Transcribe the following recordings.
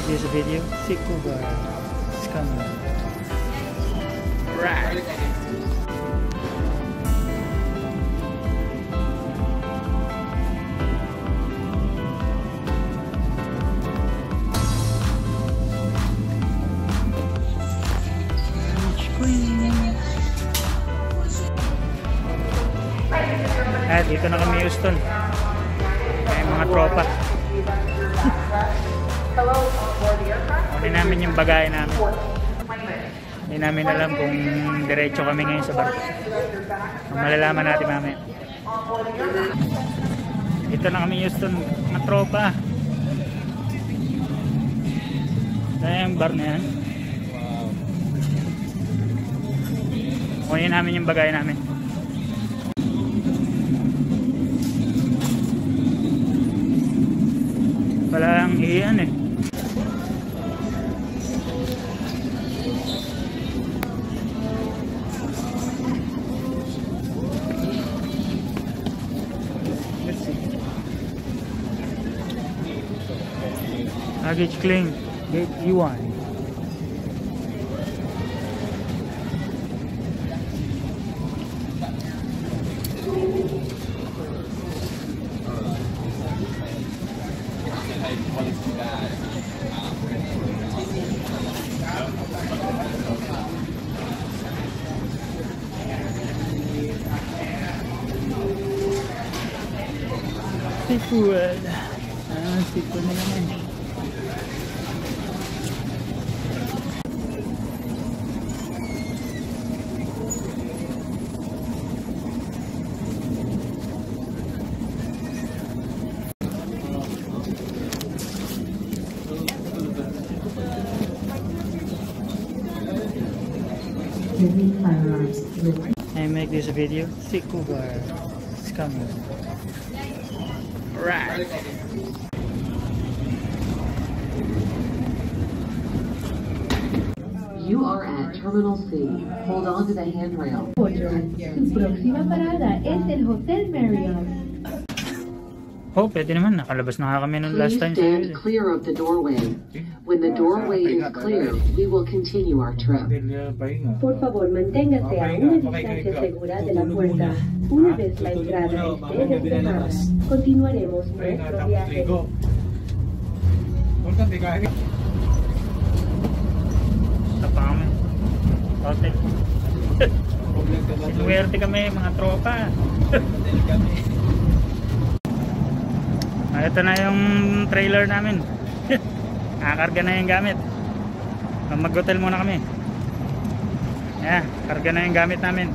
this video. Sikuba. Scammer. Right. Dito na kami Houston. May mga tropa. Kunin namin yung bagay namin. Hindi namin alam kung diretso kami ngayon sa barko. Malalaman natin mamaya. Dito na kami Houston, mga tropa. Kaya yung bar na yan. Kunin namin yung bagay namin. Walang iyan eh. Let's see. Baggage claim, gate E1. Seafood. Seafood na naman. I make this video. Sikuba. Scammer. Right. You are at Terminal C. Hold on to the handrail. Su próxima parada es el Hotel Marriott. Oh, pwede naman. Nakalabas na kami nung last time. Please stand clear of the doorway. When the doorway is clear, we will continue our trip. Por favor, manténgase a una distancia segura de la puerta. Una vez la entrada esté despejada, continuaremos nuestro viaje. Tapa kami. Hotel. Suwerte kami mga tropa. Ito na yung trailer namin. Nakakarga na yung gamit. Mag-hotel muna kami. Ayan, karga na yung gamit namin.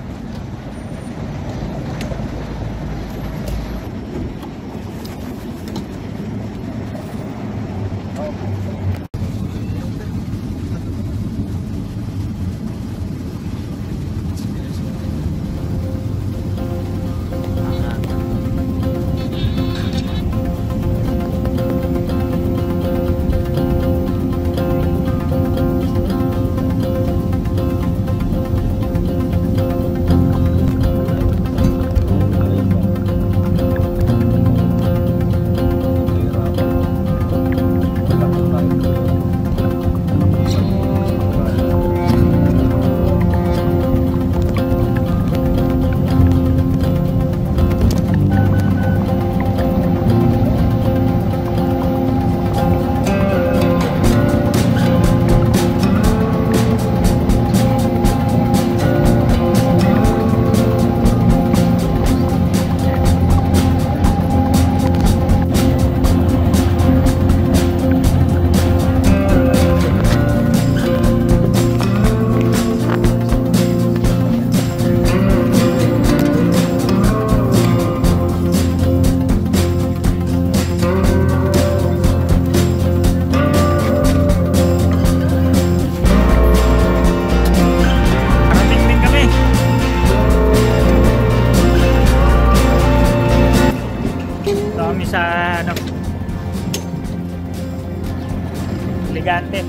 Elegante.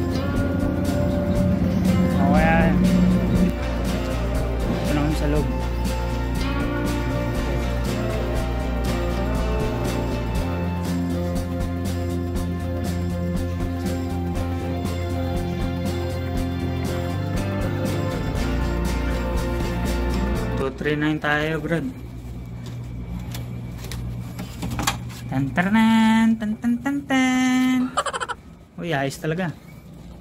O yan. Ito na kami sa loob. 239 tayo, Brad. Tantaran, tan. Uy, ayos talaga.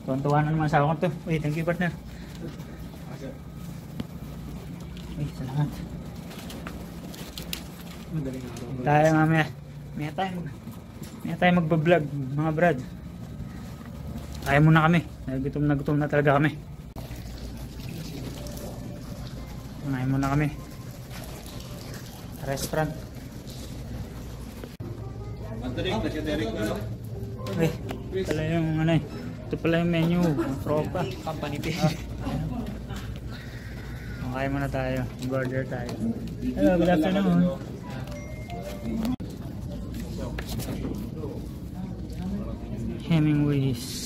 Tuwan-tuwa na naman sa ako to. Uy, thank you, partner. Uy, salamat. Tayo mamaya. Maya tayo magbablog, mga Brad. Kaya muna kami. Gutom na talaga kami. Kumain muna kami. Restaurant. Ito pala yung ano eh. Ito pala yung menu. Tropa. Company pay. Kaya muna tayo. Order tayo. Hello, good afternoon. Hemingway's.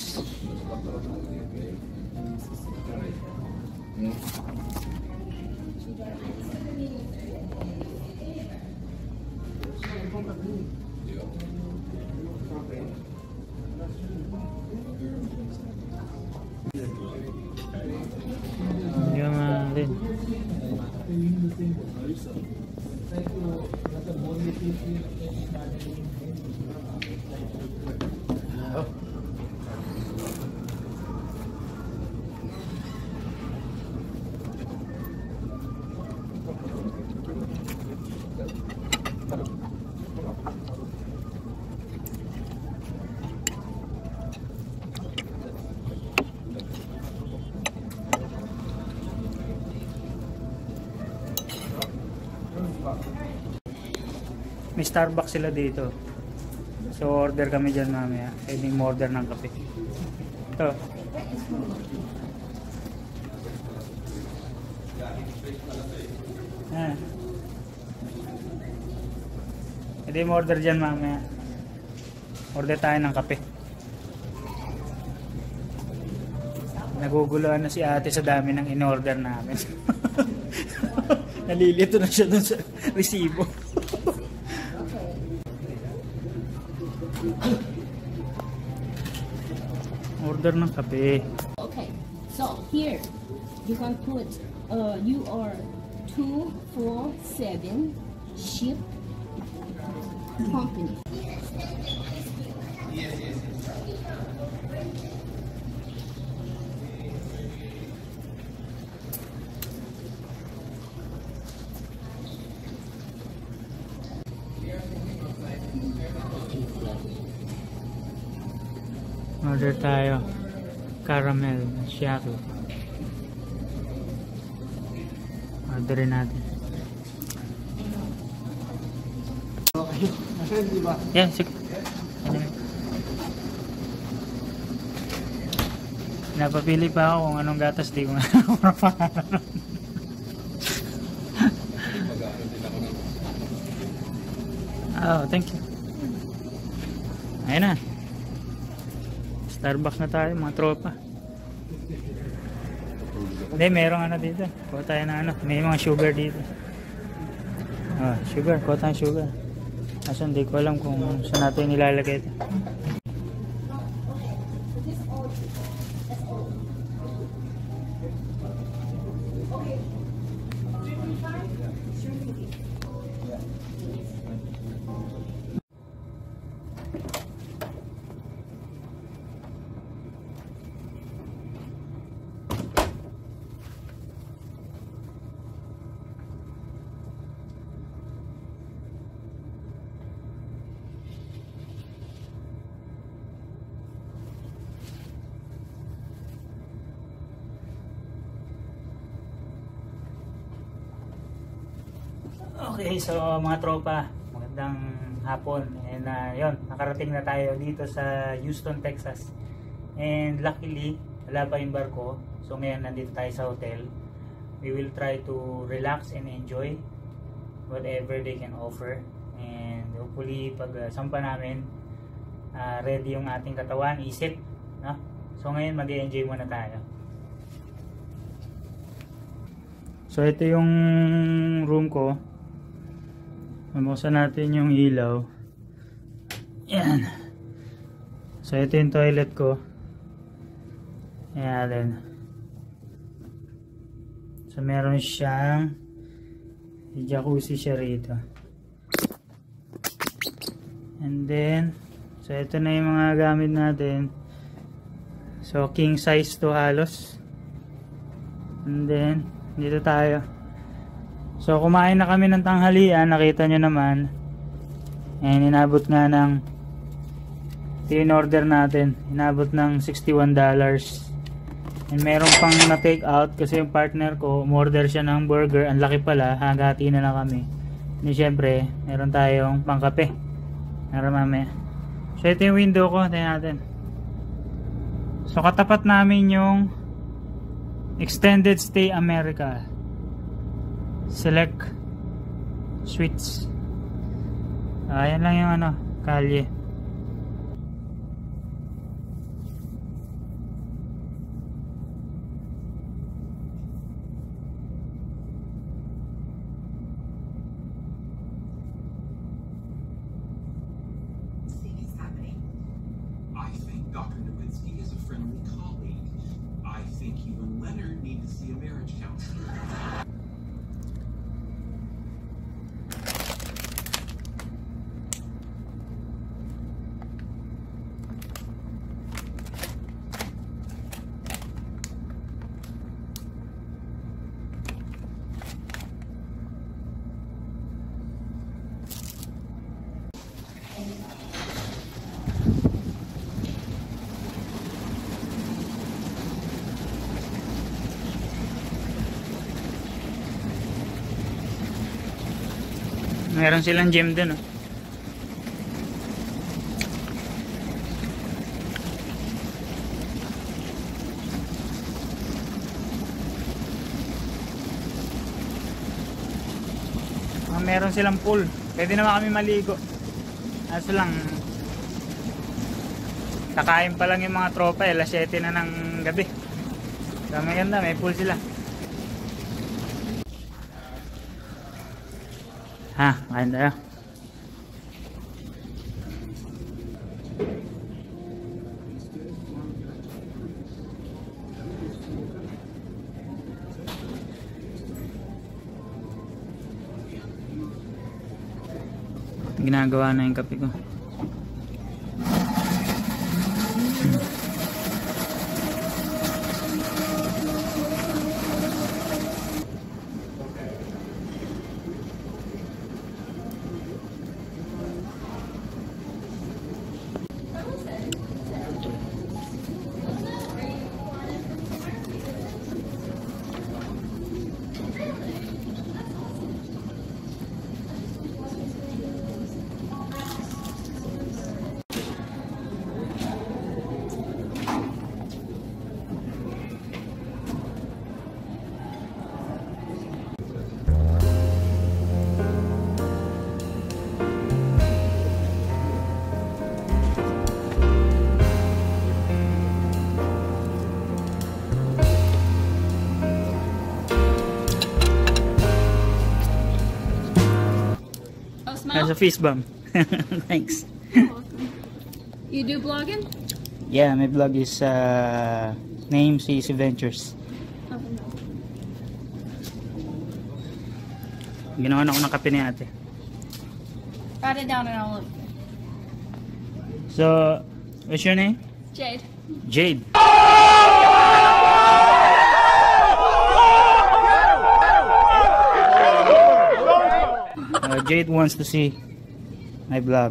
Din. May Starbucks sila dito. So order kami dyan mamaya. Pwedeng order ng kape. Ito. Pwedeng order dyan mamaya. Order tayo ng kape. Naguguluhan na si ate sa dami ng in-order namin. Nalilito na siya dun sa resibo. Order ng kape. Okay, so here you can put you are 247 ship company. Order tayo caramel macchiato. Orderin natin. Yeah, sige. Napapili pa ako kung anong gatas, di ko nga oh, thank you. Ayun na. Starbucks na tayo, mga tropa. Hindi, merong ano dito. Kuha tayo na ano. May mga sugar dito. Oh, sugar. Kuha tayo sugar. Kaso hindi ko alam kung saan natin nilalagay ito. Okay, so mga tropa, magandang hapon. And yun, nakarating na tayo dito sa Houston, Texas. And luckily, wala pa yung barko. So ngayon nandito tayo sa hotel. We will try to relax and enjoy whatever they can offer. And hopefully, pag sampa namin, ready yung ating katawan, isip. No? So ngayon, mag-enjoy muna tayo. So ito yung room ko. Buksan natin yung ilaw. Yan. So ito yung toilet ko. Yan. So meron siyang jacuzzi siya rito. And then, so ito na yung mga gamit natin. So king size to halos. And then, dito tayo. So kumain na kami ng tanghalian, nakita nyo naman. And inabot nga ng in-order natin, inabot ng $61. And meron pang na-take out kasi yung partner ko, umorder siya ng burger. Ang laki pala, hagati na lang kami. And syempre, meron tayong pangkape. Meron mamaya. So ito yung window ko, tingnan natin. So katapat namin yung Extended Stay America Select Suites. Ayan lang yung ano, kalye. I think Dr. Nowinski is a friendly colleague. I think you and Leonard need to see a marriage counselor. Meron silang gym dun, oh. Meron silang pool. Pwede naman kami maligo. Aso lang, kakain pa lang yung mga tropa, alas 7 na ng gabi. So maganda, may pool sila. Ha, kain tayo. Ginagawa na yung kape ko. As a fist bump. Thanks. You do blogging? Yeah, my blog is name CC Ventures. Ginawa na ako ng kape ni ate. Write it down and I'll look. So, what's your name? Jade. Jade. Jade wants to see my blog.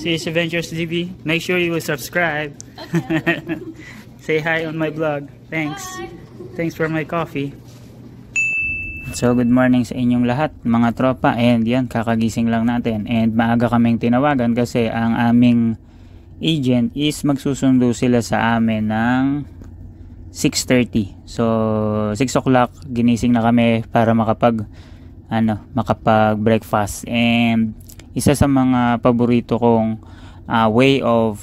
CC Ventures TV. Make sure you will subscribe. Okay. Say hi on my blog. Thanks. Bye. Thanks for my coffee. So good morning sa inyong lahat mga tropa, and yan, kakagising lang natin and maaga kaming tinawagan kasi ang aming agent is magsusundo sila sa amin ng 6:30. So 6 o'clock ginising na kami para makapag breakfast. And isa sa mga paborito kong way of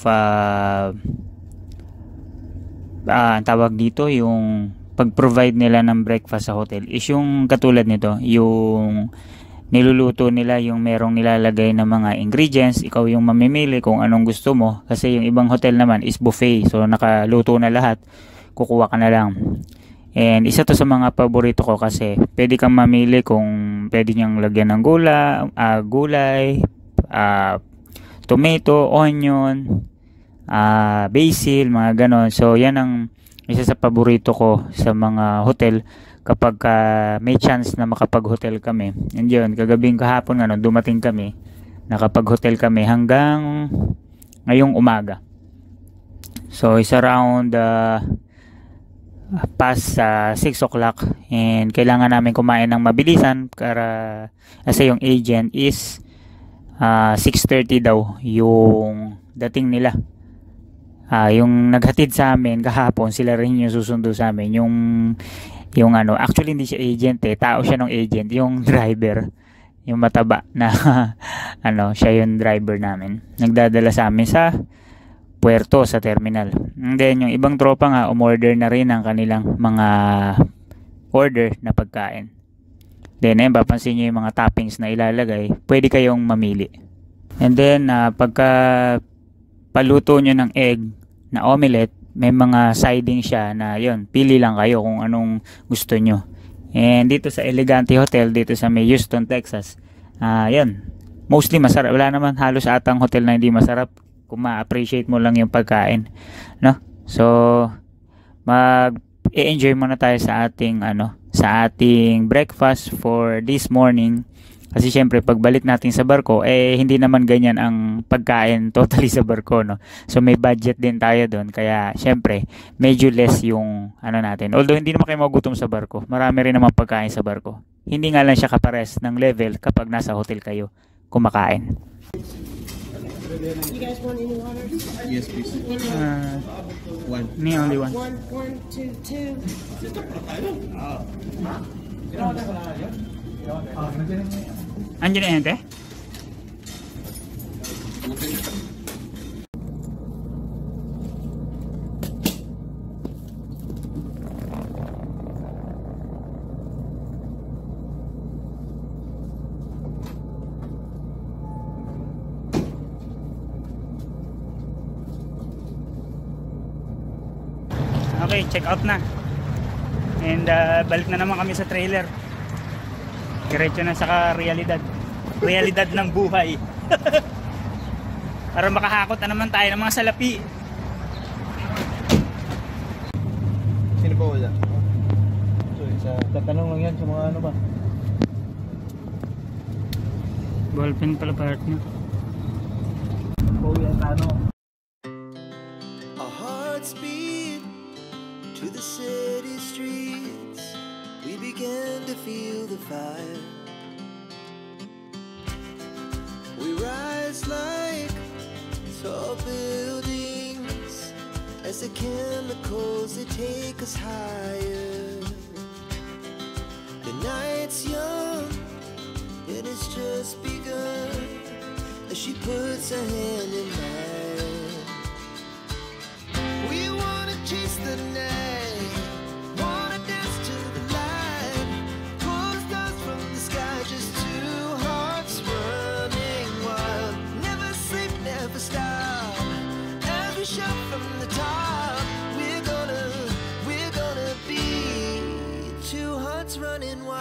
tawag dito, yung pag-provide nila ng breakfast sa hotel is yung katulad nito, yung niluluto nila yung merong nilalagay na mga ingredients. Ikaw yung mamimili kung anong gusto mo, kasi yung ibang hotel naman is buffet, so nakaluto na lahat, kukuha ka na lang. And isa to sa mga paborito ko kasi pwede kang mamili kung pwede niyang lagyan ng gulay, tomato, onion, basil, mga ganon. So yan ang isa sa paborito ko sa mga hotel kapag may chance na makapag-hotel kami. And yun, kagabing kahapon dumating kami, nakapag-hotel kami hanggang ngayong umaga. So it's around past 6 o'clock, and kailangan namin kumain ng mabilisan para kasi yung agent is 6:30 daw yung dating nila. Yung naghatid sa amin kahapon, sila rin yung susundo sa amin. Yung actually hindi siya agent tao siya ng agent, yung driver, yung mataba na siya yung driver namin. Nagdadala sa amin sa puerto, sa terminal. And then yung ibang tropa nga umorder na rin ang kanilang mga order na pagkain. Then papansin nyo yung mga toppings na ilalagay, pwede kayong mamili. And then pagka paluto nyo ng egg na omelette, may mga siding siya na yun, pili lang kayo kung anong gusto nyo. And dito sa Elegante Hotel, dito sa may Houston, Texas, yun, mostly masarap. Wala naman halos atang hotel na hindi masarap kung ma-appreciate mo lang yung pagkain, no? So mag-enjoy muna tayo sa ating sa ating breakfast for this morning, kasi syempre pagbalik natin sa barko hindi naman ganyan ang pagkain totally sa barko, no? So may budget din tayo doon, kaya syempre medyo less yung natin. Although hindi naman kayo magutom sa barko, marami rin naman pagkain sa barko. Hindi nga lang siya kapares ng level kapag nasa hotel kayo kumakain. You guys want any water? Yes, please. One. Me only one. One, two, two. Andiyan na yan, te? Okay, check out na. And balik na naman kami sa trailer. Diretso na sa realidad ng buhay. Para makahakot na naman tayo ng mga salapi. Sino ba wala? So, tatanong lang yan sa mga ba? Ballpen pala partner. Oh, yan Our hearts beat to the city streets. We began to feel the fire. We rise like tall buildings as the chemicals they take us higher. The night's young and it's just begun as she puts her hand in mine. We wanna chase the night, wanna dance to the light, pull the stars from the sky, just two hearts running wild. Never sleep, never stop, as we shout from the top. We're gonna be two hearts running wild.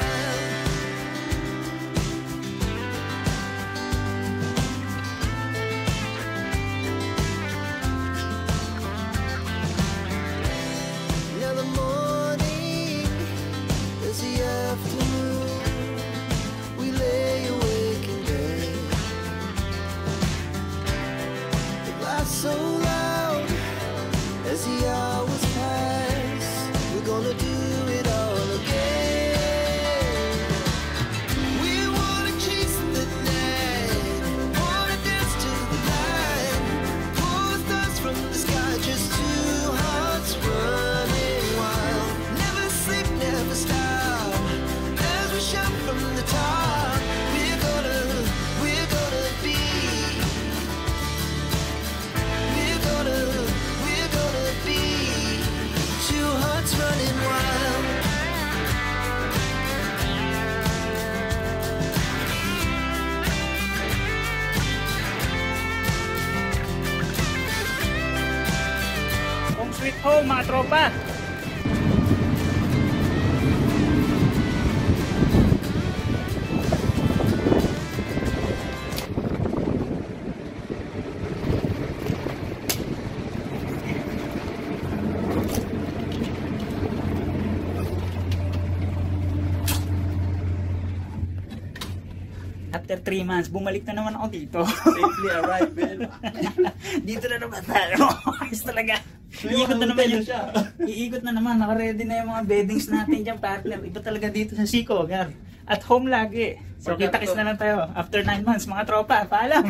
home mga tropa. After 3 months, bumalik na naman ako dito. Safely arrived, man. Dito na naman tayo. Ayos talaga. Iikot na naman yun. Iikot na naman. Naka-ready na yung mga beddings natin dyan, partner. Iba talaga dito sa Seco. At home lagi. So kita-kits na lang tayo. After 9 months, mga tropa. Paalam!